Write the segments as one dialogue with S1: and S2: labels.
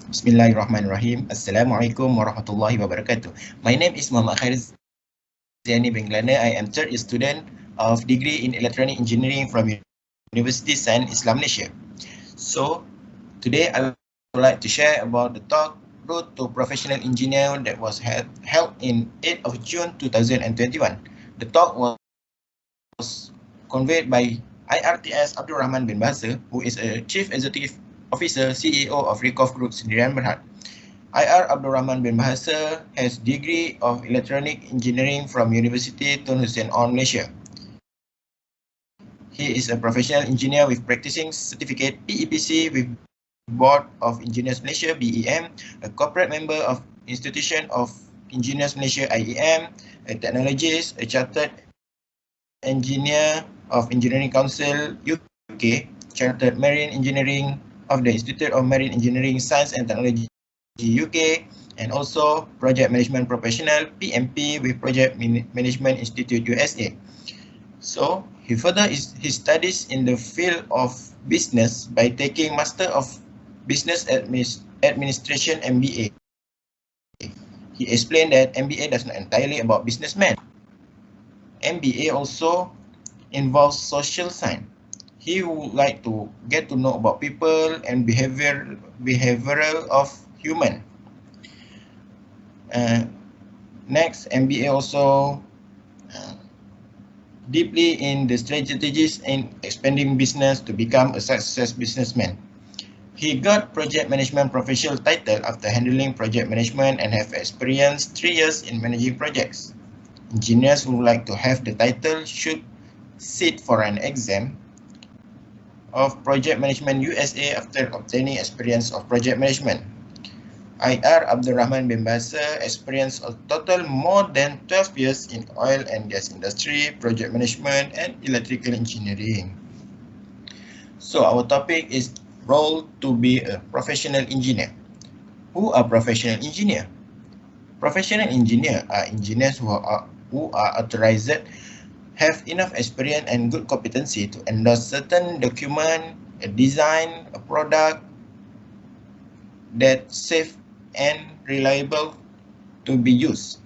S1: Bismillahirrahmanirrahim. Assalamualaikum warahmatullahi wabarakatuh. My name is Muhammad Khairuz Zihani bin Kelana. I am third year student of degree in Electronic Engineering from University Sains Islam Malaysia. So today I would like to share about the talk Road to Professional Engineer that was held in 8th of June 2021. The talk was conveyed by IRTS Abdul Rahman bin Bahasa, who is a Chief Executive Officer, CEO of Recoff Group Sdn Bhd. IR Abdul Rahman bin Bahasa has degree of Electronic Engineering from University Tun Hussein On Malaysia. He is a professional engineer with practicing certificate PEPC with Board of Engineers Malaysia BEM, a corporate member of Institution of Engineers Malaysia IEM, a technologist, a chartered engineer of Engineering Council UK, chartered marine engineering of the Institute of Marine Engineering Science and Technology UK, and also project management professional PMP with Project Management Institute USA. So he furthered his studies in the field of business by taking Master of Business Administration MBA. He explained that MBA does not entirely about businessmen. MBA also involves social science. He would like to get to know about people and behavioral of human. Next, MBA also deeply in the strategies in expanding business to become a success businessman. He got project management professional title after handling project management and have experienced 3 years in managing projects. Engineers who would like to have the title should sit for an exam of Project Management USA after obtaining experience of project management. IR Abdul Rahman bin Bahasa experienced a total more than 12 years in oil and gas industry, project management, and electrical engineering. So our topic is role to be a professional engineer. Who are professional engineer? Professional engineer are engineers who are authorized, have enough experience and good competency to endorse certain document, a design, a product that safe and reliable to be used.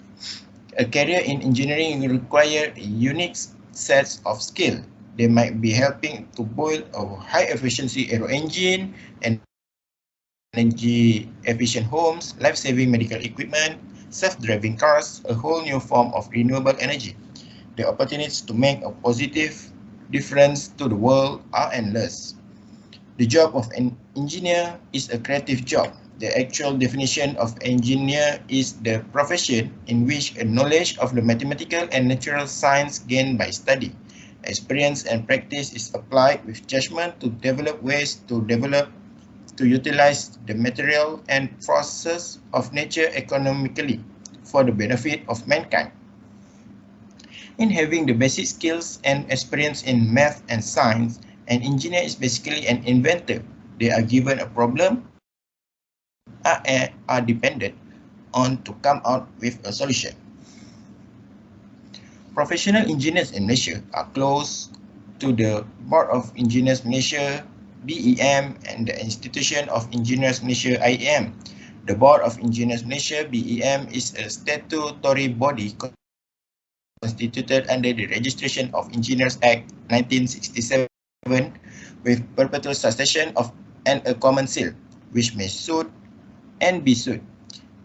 S1: A career in engineering requires unique sets of skill. They might be helping to build a high-efficiency aero engine, energy-efficient homes, life-saving medical equipment, self-driving cars, a whole new form of renewable energy. The opportunities to make a positive difference to the world are endless. The job of an engineer is a creative job. The actual definition of engineer is the profession in which a knowledge of the mathematical and natural science gained by study, experience and practice is applied with judgment to develop ways to utilize the material and process of nature economically for the benefit of mankind. In having the basic skills and experience in math and science, an engineer is basically an inventor. They are given a problem, are dependent on to come out with a solution. Professional engineers in Malaysia are close to the Board of Engineers Malaysia, BEM, and the Institution of Engineers Malaysia, IEM. The Board of Engineers Malaysia, BEM, is a statutory body constituted under the Registration of Engineers Act 1967 with perpetual succession of and a common seal, which may suit and be sued.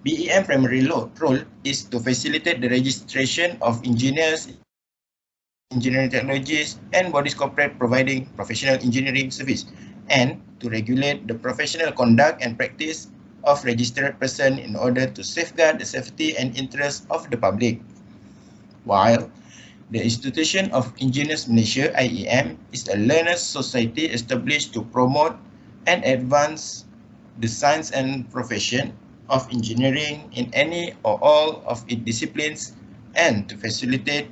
S1: BEM primary role is to facilitate the registration of engineers, engineering technologies, and bodies corporate providing professional engineering service, and to regulate the professional conduct and practice of registered person in order to safeguard the safety and interest of the public. While the Institution of Engineers Malaysia IEM is a learners society established to promote and advance the science and profession of engineering in any or all of its disciplines and to facilitate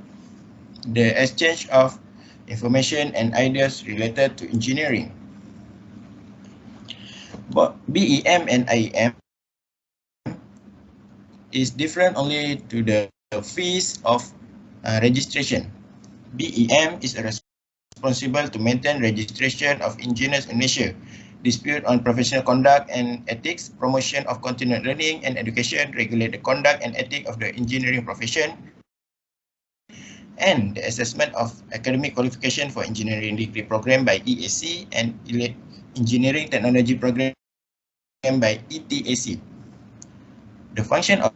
S1: the exchange of information and ideas related to engineering. But BEM and IEM is different only to the fees of registration. BEM is responsible to maintain registration of engineers in Malaysia. dispute on professional conduct and ethics, promotion of continued learning and education, regulate the conduct and ethics of the engineering profession, and the assessment of academic qualification for engineering degree program by EAC and engineering technology program by ETAC. The function of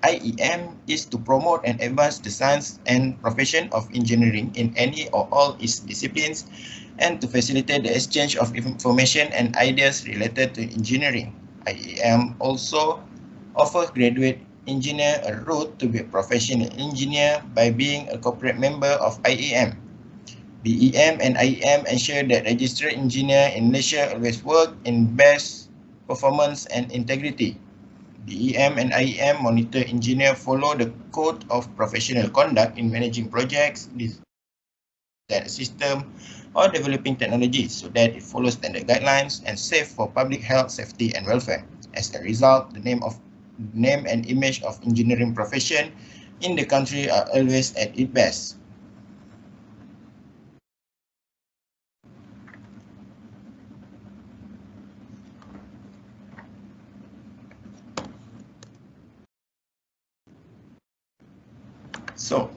S1: IEM is to promote and advance the science and profession of engineering in any or all its disciplines and to facilitate the exchange of information and ideas related to engineering. IEM also offers graduate engineer a route to be a professional engineer by being a corporate member of IEM. BEM and IEM ensure that registered engineer in Malaysia always work in best performance and integrity. BEM and IEM monitor engineer follow the code of professional conduct in managing projects, design a system, or developing technology so that it follows standard guidelines and safe for public health, safety, and welfare. As a result, the name and image of engineering profession in the country are always at its best. So,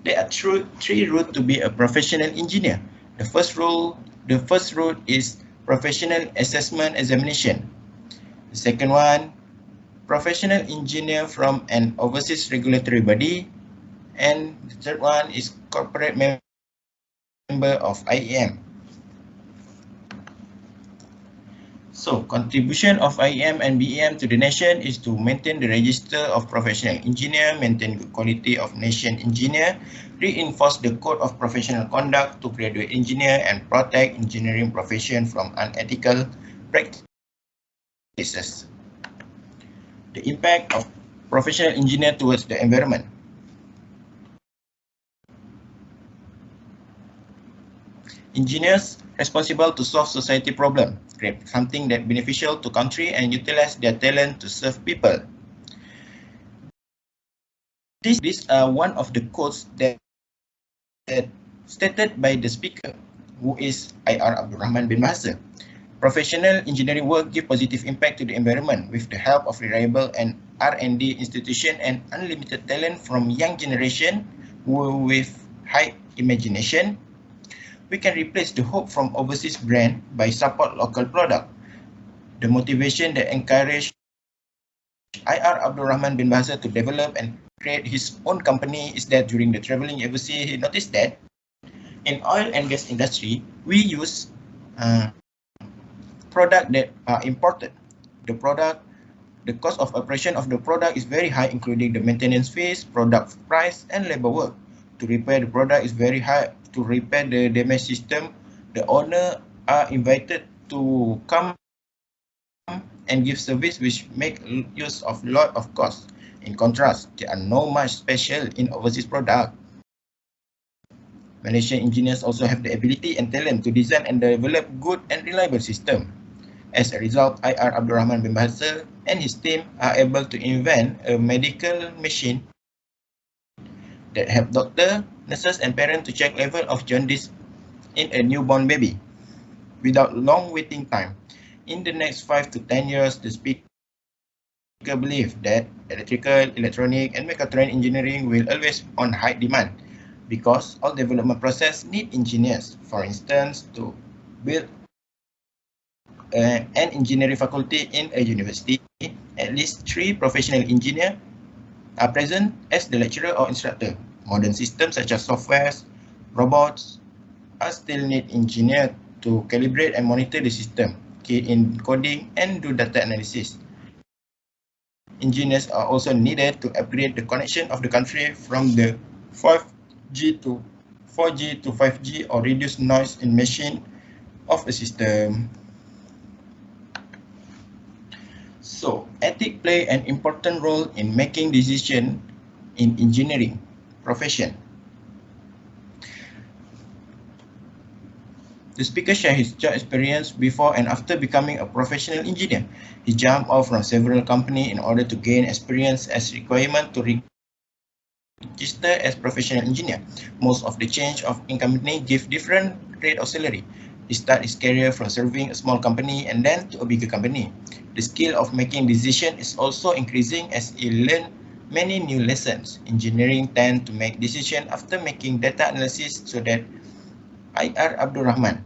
S1: there are three routes to be a professional engineer. The first route is professional assessment examination. The second one, professional engineer from an overseas regulatory body. And the third one is corporate member of IEM. So, contribution of IEM and BEM to the nation is to maintain the register of professional engineer, maintain good quality of nation engineer, reinforce the code of professional conduct to graduate engineer, and protect engineering profession from unethical practices. The impact of professional engineer towards the environment. Engineers responsible to solve society problem, create something that beneficial to country and utilize their talent to serve people. These are one of the quotes that stated by the speaker, who is IR Abdul Rahman bin Bahasa. Professional engineering work give positive impact to the environment with the help of reliable and R&D institution and unlimited talent from young generation with high imagination. We can replace the hope from overseas brand by support local product. The motivation that encouraged IR Abdul Rahman bin Bahasa to develop and create his own company is that during the traveling overseas, he noticed that in oil and gas industry, we use product that are imported. The cost of operation of the product is very high, including the maintenance fees, product price, and labor work. To repair the product is very high. To repair the damaged system, the owner are invited to come and give service, which make use of lot of cost. In contrast, there are no much special in overseas product. Malaysian engineers also have the ability and talent to design and develop good and reliable system. As a result, IR Abdul Rahman bin Bahasa and his team are able to invent a medical machine that help doctor, nurses, and parents to check level of jaundice in a newborn baby without long waiting time. In the next 5 to 10 years, the speaker believes that electrical, electronic, and mechatronic engineering will always on high demand because all development process need engineers. For instance, to build an engineering faculty in a university, at least 3 professional engineers are present as the lecturer or instructor. Modern systems such as softwares, robots are still need engineers to calibrate and monitor the system, key in coding and do data analysis. Engineers are also needed to upgrade the connection of the country from the 5G to 4G to 5G or reduce noise emission of a system. So, ethics play an important role in making decisions in engineering profession. The speaker shared his job experience before and after becoming a professional engineer. He jumped off from several companies in order to gain experience as requirement to register as professional engineer. Most of the change of in company give different rate of salary. He started his career from serving a small company and then to a bigger company. The skill of making decisions is also increasing as he learned many new lessons. Engineering tend to make decisions after making data analysis, so that IR Abdul Rahman,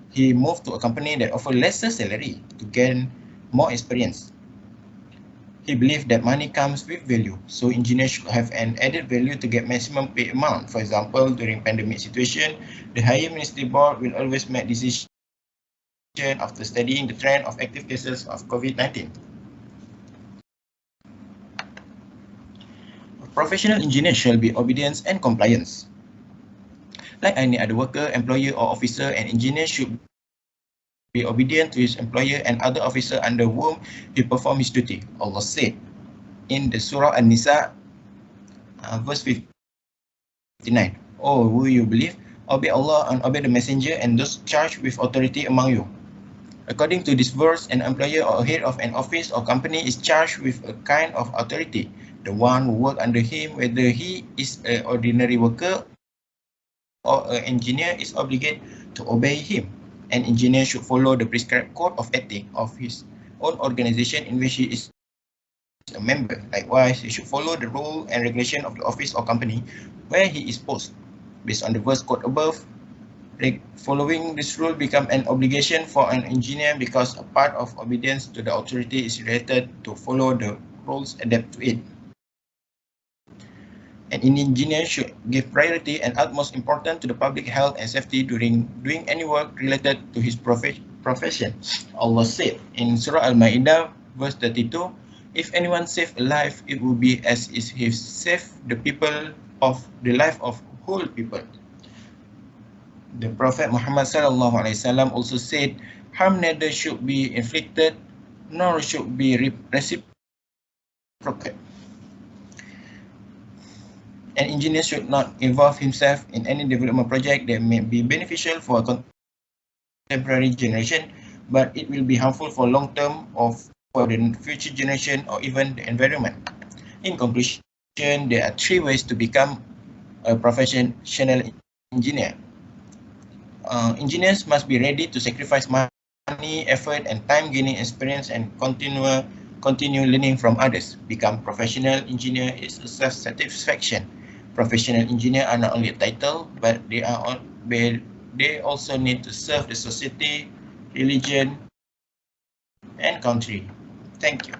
S1: he moved to a company that offered lesser salary to gain more experience. He believed that money comes with value, so engineers should have an added value to get maximum pay amount. For example, during pandemic situation, the higher ministry board will always make decisions after studying the trend of active cases of COVID-19. Professional engineers shall be obedience and compliance. Like any other worker, employer or officer, an engineer should be obedient to his employer and other officer under whom he performs his duty. Allah said in the Surah An-Nisa, verse 59, "Oh, who you believe, obey Allah and obey the messenger and those charged with authority among you." According to this verse, an employer or head of an office or company is charged with a kind of authority. The one who works under him, whether he is an ordinary worker or an engineer, is obligated to obey him. An engineer should follow the prescribed code of ethics of his own organization in which he is a member. Likewise, he should follow the rule and regulation of the office or company where he is posted. Based on the verse quote above, following this rule becomes an obligation for an engineer because a part of obedience to the authority is related to follow the rules adapt to it. An engineer should give priority and utmost importance to the public health and safety during doing any work related to his profession. Allah said in Surah Al-Ma'idah, verse 32, "If anyone save a life, it will be as if he saved the life of whole people." The Prophet Muhammad SAW also said, "Harm neither should be inflicted nor should be reciprocated." An engineer should not involve himself in any development project that may be beneficial for a contemporary generation, but it will be harmful for long term or for the future generation or even the environment. In conclusion, there are three ways to become a professional engineer. Engineers must be ready to sacrifice money, effort, and time gaining experience and continue learning from others. Become professional engineer is a self-satisfaction. Professional engineers are not only a title, but they also need to serve the society, religion, and country. Thank you.